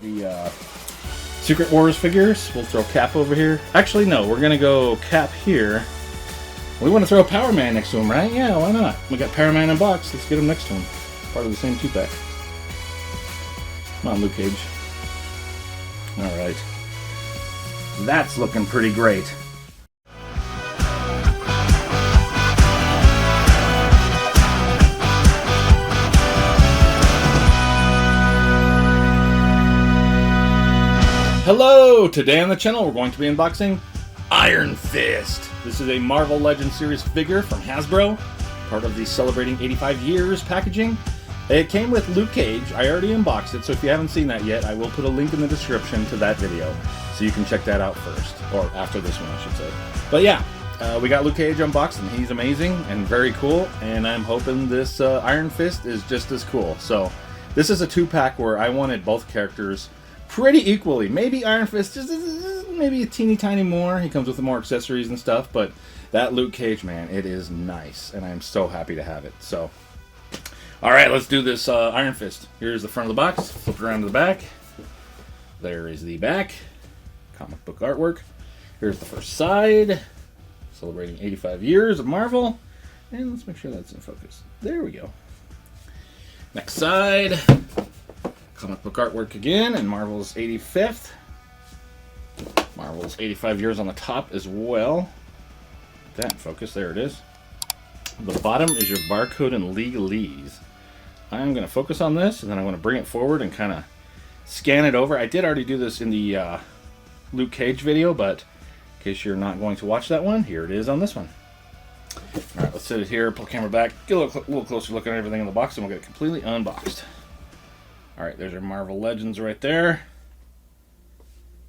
the Secret Wars figures. We'll throw Cap over here. Actually, no, we're going to go Cap here. We want to throw Power Man next to him, right? Yeah, why not? We got Power Man in box. Let's get him next to him. Part of the same 2-pack. Come on, Luke Cage. Alright. That's looking pretty great. Hello! Today on the channel we're going to be unboxing Iron Fist. This is a Marvel Legends series figure from Hasbro, part of the Celebrating 85 Years packaging. It came with Luke Cage. I already unboxed it, so if you haven't seen that yet, I will put a link in the description to that video, so you can check that out first, or after this one I should say. But yeah, we got Luke Cage unboxed, and he's amazing and very cool, and I'm hoping this Iron Fist is just as cool. So this is a 2-pack where I wanted both characters pretty equally. Maybe Iron Fist just maybe a teeny tiny more. He comes with more accessories and stuff, but that Luke Cage, man, it is nice, and I'm so happy to have it. So, all right, let's do this Iron Fist. Here's the front of the box. Flip it around to the back. There is the back. Comic book artwork. Here's the first side. Celebrating 85 years of Marvel. And let's make sure that's in focus. There we go. Next side. Comic book artwork again, and Marvel's 85th. Marvel's 85 years on the top as well. Put that in focus, there it is. The bottom is your barcode and legalese. I'm going to focus on this, and then I'm going to bring it forward and kind of scan it over. I did already do this in the Luke Cage video, but in case you're not going to watch that one, here it is on this one. Alright, let's set it here, pull the camera back, get a little closer look at everything in the box, and we'll get it completely unboxed. Alright, there's our Marvel Legends right there.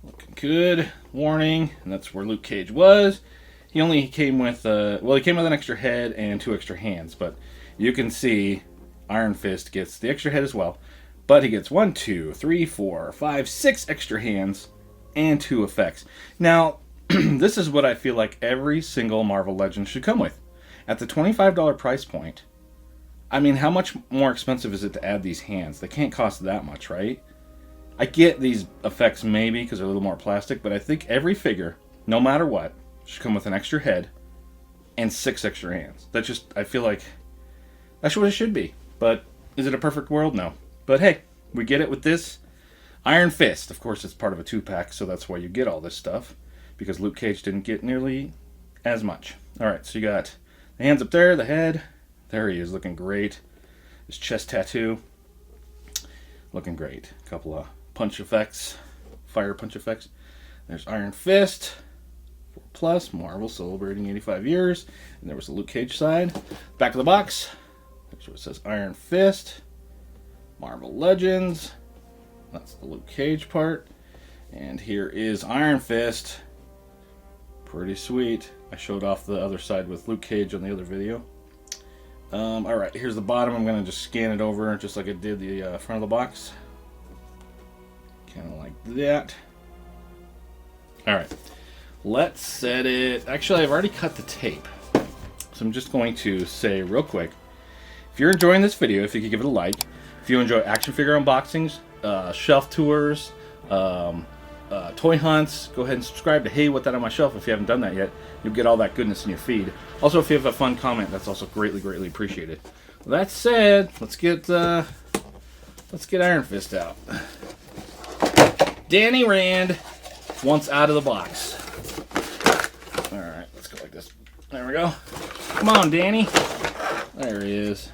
Looking good. Warning, and that's where Luke Cage was. He only came with, he came with an extra head and 2 extra hands, but you can see Iron Fist gets the extra head as well, but he gets 1, 2, 3, 4, 5, 6 extra hands and 2 effects. Now, this is what I feel like every single Marvel Legend should come with. At the $25 price point, I mean, how much more expensive is it to add these hands? They can't cost that much, right? I get these effects maybe because they're a little more plastic, but I think every figure, no matter what, should come with an extra head and 6 extra hands. That just, I feel like, that's what it should be. But is it a perfect world? No. But hey, we get it with this Iron Fist. Of course, it's part of a 2-pack, so that's why you get all this stuff, because Luke Cage didn't get nearly as much. Alright, so you got the hands up there, the head. There he is, looking great. His chest tattoo, looking great. A couple of punch effects, fire punch effects. There's Iron Fist, 4+, Marvel celebrating 85 years. And there was the Luke Cage side. Back of the box, there's where it says Iron Fist, Marvel Legends. That's the Luke Cage part. And here is Iron Fist. Pretty sweet. I showed off the other side with Luke Cage on the other video. Alright, here's the bottom. I'm going to just scan it over just like I did the front of the box. Kind of like that. Alright, let's set it. Actually, I've already cut the tape. So I'm just going to say real quick, if you're enjoying this video, if you could give it a like. If you enjoy action figure unboxings, shelf tours, toy hunts, go ahead and subscribe to Hey What That On My Shelf if you haven't done that yet. You'll get all that goodness in your feed. Also, if you have a fun comment, that's also greatly appreciated. With that said, let's get Iron Fist out. Danny Rand wants out of the box. Alright, let's go like this. There we go. Come on, Danny. There he is.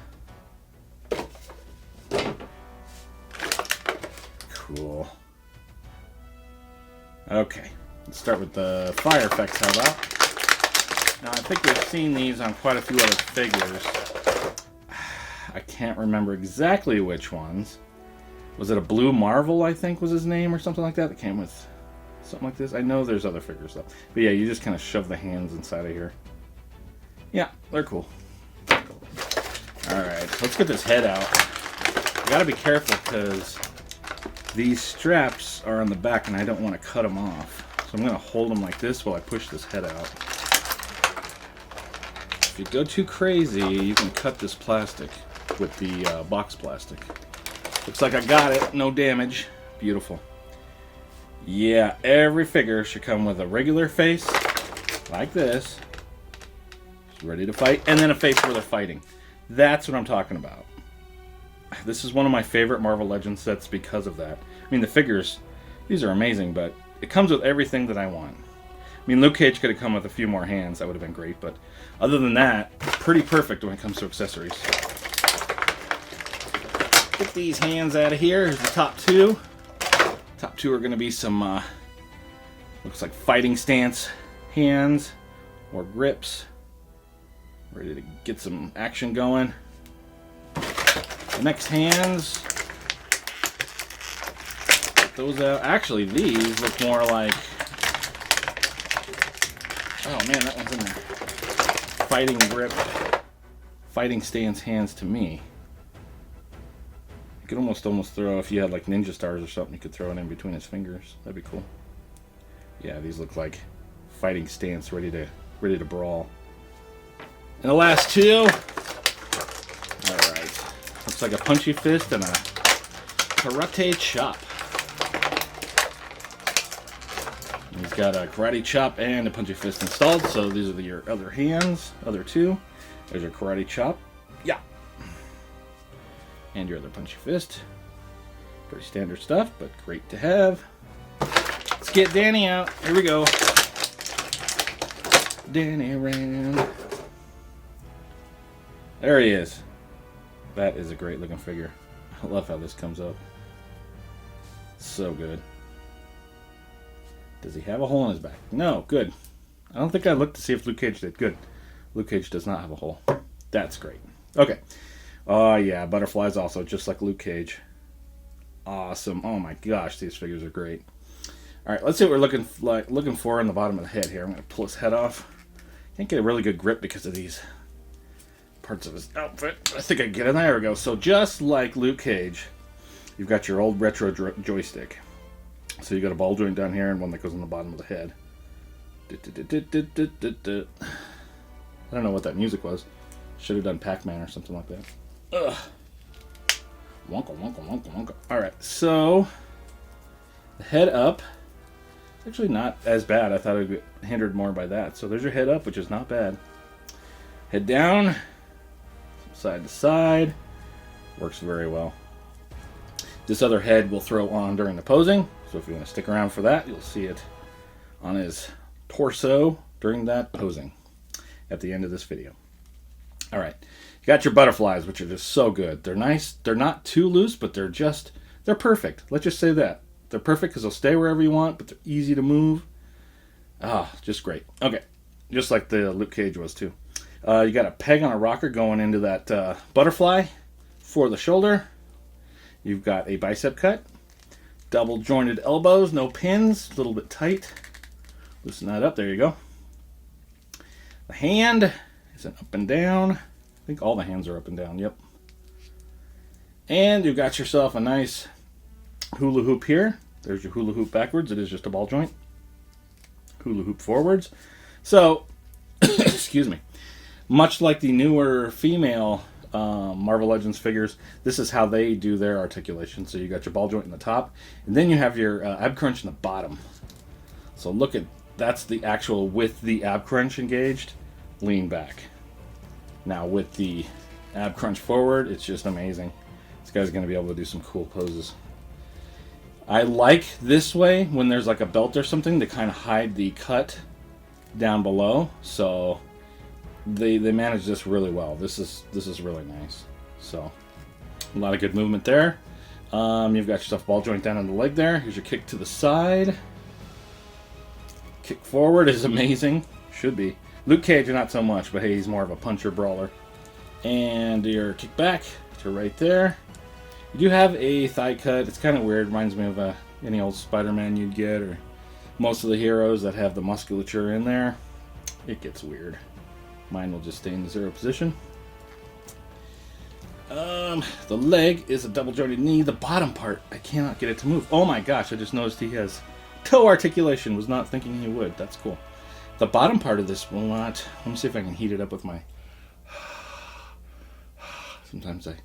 Cool. Okay, let's start with the fire effects, how about? Now, I think we've seen these on quite a few other figures. I can't remember exactly which ones. Was it a Blue Marvel, I think was his name, or something like that? That came with something like this. I know there's other figures, though. But yeah, you just kind of shove the hands inside of here. Yeah, they're cool. Alright, let's get this head out. You gotta be careful, because these straps are on the back, and I don't want to cut them off. So I'm going to hold them like this while I push this head out. If you go too crazy, you can cut this plastic with the box plastic. Looks like I got it. No damage. Beautiful. Yeah, every figure should come with a regular face, like this, ready to fight, and then a face where they're fighting. That's what I'm talking about. This is one of my favorite Marvel Legends sets because of that. I mean, the figures, these are amazing, but it comes with everything that I want. I mean, Luke Cage could have come with a few more hands. That would have been great, but other than that, pretty perfect when it comes to accessories. Get these hands out of here. Here's the top two. Top two are going to be some, looks like fighting stance hands or grips. Ready to get some action going. The next hands, get those out. Actually, these look more like, oh man, that one's in there. Fighting grip, fighting stance hands to me. You could almost throw, if you had like ninja stars or something, you could throw it in between his fingers. That'd be cool. Yeah, these look like fighting stance, ready to brawl. And the last two. All right, looks like a punchy fist and a karate chop. And he's got a karate chop and a punchy fist installed. So these are your other hands, other two. There's your karate chop. Yeah. And your other punchy fist. Pretty standard stuff, but great to have. Let's get Danny out. Here we go. Danny Rand. There he is. That is a great looking figure. I love how this comes up. So good. Does he have a hole in his back? No, good. I don't think I looked to see if Luke Cage did. Good. Luke Cage does not have a hole. That's great. Okay. Oh yeah, butterflies also, just like Luke Cage. Awesome. Oh my gosh, these figures are great. All right, let's see what we're looking for in the bottom of the head here. I'm going to pull his head off. Can't get a really good grip because of these parts of his outfit. I think I can get in. There we go. So just like Luke Cage, you've got your old retro joystick. So you got a ball joint down here and one that goes on the bottom of the head. I don't know what that music was. Should have done Pac-Man or something like that. Ugh. Wonka, wonka, wonka, wonka. Alright, so the head up. It's actually not as bad. I thought it would get hindered more by that. So there's your head up, which is not bad. Head down. Side to side. Works very well. This other head will throw on during the posing. So if you want to stick around for that, you'll see it on his torso during that posing at the end of this video. All right, you got your butterflies, which are just so good. They're nice. They're not too loose, but they're perfect. Let's just say that. They're perfect because they'll stay wherever you want, but they're easy to move. Ah, just great. Okay, just like the Luke Cage was too. You got a peg on a rocker going into that butterfly for the shoulder. You've got a bicep cut. Double jointed elbows, no pins, a little bit tight. Loosen that up, there you go. The hand is an up and down. I think all the hands are up and down, yep. And you've got yourself a nice hula hoop here. There's your hula hoop backwards. It is just a ball joint. Hula hoop forwards. So, excuse me. Much like the newer female Marvel Legends figures, this is how they do their articulation. So you got your ball joint in the top, and then you have your ab crunch in the bottom. So look at, that's the actual with the ab crunch engaged, lean back. Now with the ab crunch forward, it's just amazing. This guy's going to be able to do some cool poses. I like this way when there's like a belt or something to kind of hide the cut down below. So they manage this really well. This is really nice. So a lot of good movement there. You've got yourself ball joint down on the leg there. Here's your kick to the side. Kick forward is amazing. Should be. Luke Cage, not so much, but hey, he's more of a puncher brawler. And your kick back to right there. You do have a thigh cut. It's kind of weird. Reminds me of any old Spider-Man you'd get, or most of the heroes that have the musculature in there. It gets weird. Mine will just stay in the zero position. The leg is a double jointed knee. The bottom part, I cannot get it to move. Oh my gosh, I just noticed he has toe articulation. Was not thinking he would. That's cool. The bottom part of this will not. Let me see if I can heat it up with my. Sometimes I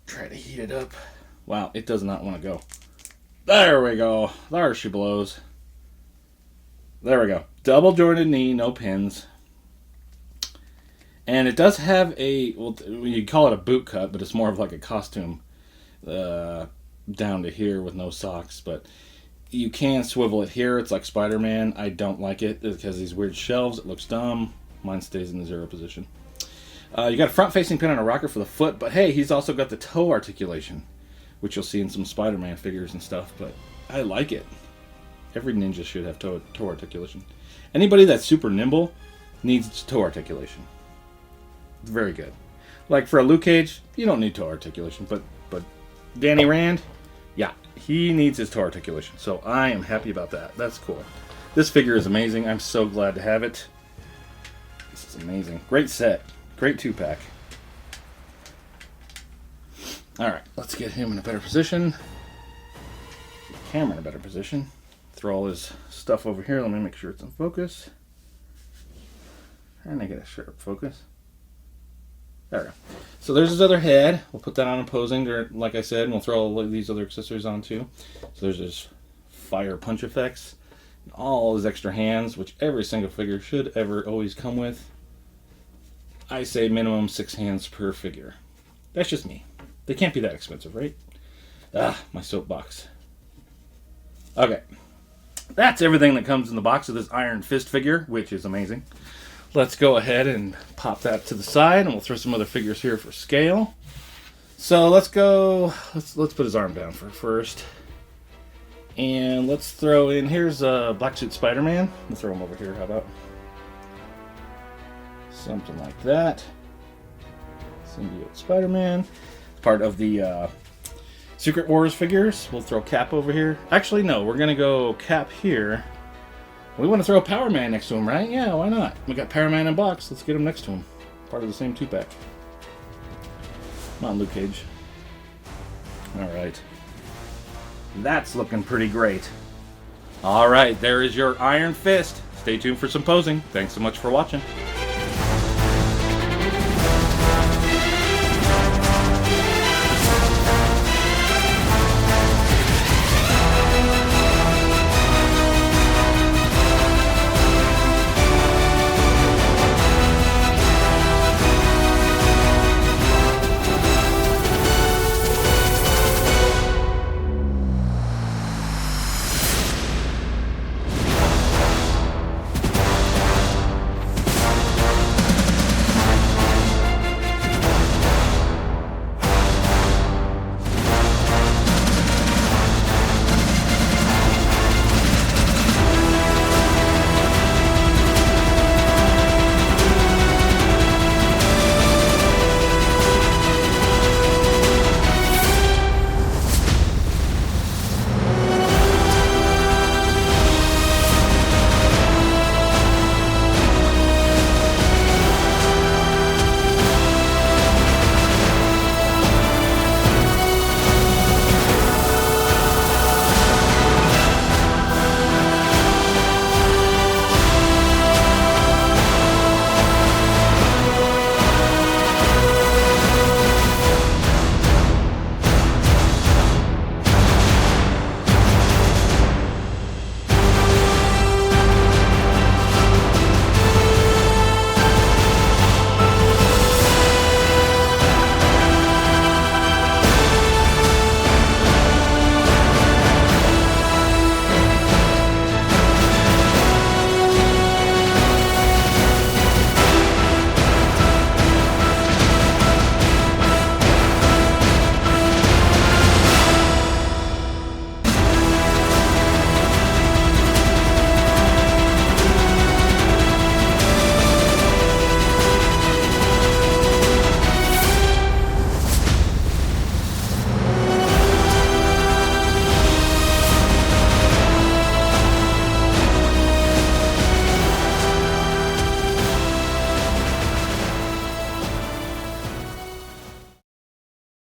try to heat it up Wow, it does not want to go. There we go. There she blows. There we go. Double jointed knee, no pins. And it does have a, well, you call it a boot cut, but it's more of like a costume down to here with no socks. But you can swivel it here. It's like Spider-Man. I don't like it because these weird shelves. It looks dumb. Mine stays in the 0 position. You got a front-facing pin on a rocker for the foot, but hey, he's also got the toe articulation, which you'll see in some Spider-Man figures and stuff, but I like it. Every ninja should have toe articulation. Anybody that's super nimble needs toe articulation. It's very good. Like for a Luke Cage, you don't need toe articulation, but Danny Rand, yeah, he needs his toe articulation. So I am happy about that. That's cool. This figure is amazing. I'm so glad to have it. This is amazing. Great set. Great 2-pack. Alright, let's get him in a better position. Get the camera in a better position. Throw all his stuff over here. Let me make sure it's in focus. And I get a sharp focus. There we go. So there's his other head. We'll put that on opposing, like I said, and we'll throw all these other accessories on too. So there's his fire punch effects. And all his extra hands, which every single figure should ever always come with. I say minimum 6 hands per figure. That's just me. They can't be that expensive, right? Ah, my soapbox. Okay. That's everything that comes in the box of this Iron Fist figure, which is amazing. Let's go ahead and pop that to the side, and we'll throw some other figures here for scale. So let's put his arm down first. And let's throw in, here's Black Suit Spider-Man. We'll throw him over here, how about? Something like that. Symbiote Spider-Man. Part of the Secret Wars figures. We'll throw Cap over here. Actually, no, we're going to go Cap here. We want to throw Power Man next to him, right? Yeah, why not? We got Power Man in box. Let's get him next to him. Part of the same 2-pack. Come on, Luke Cage. Alright. That's looking pretty great. Alright, there is your Iron Fist. Stay tuned for some posing. Thanks so much for watching.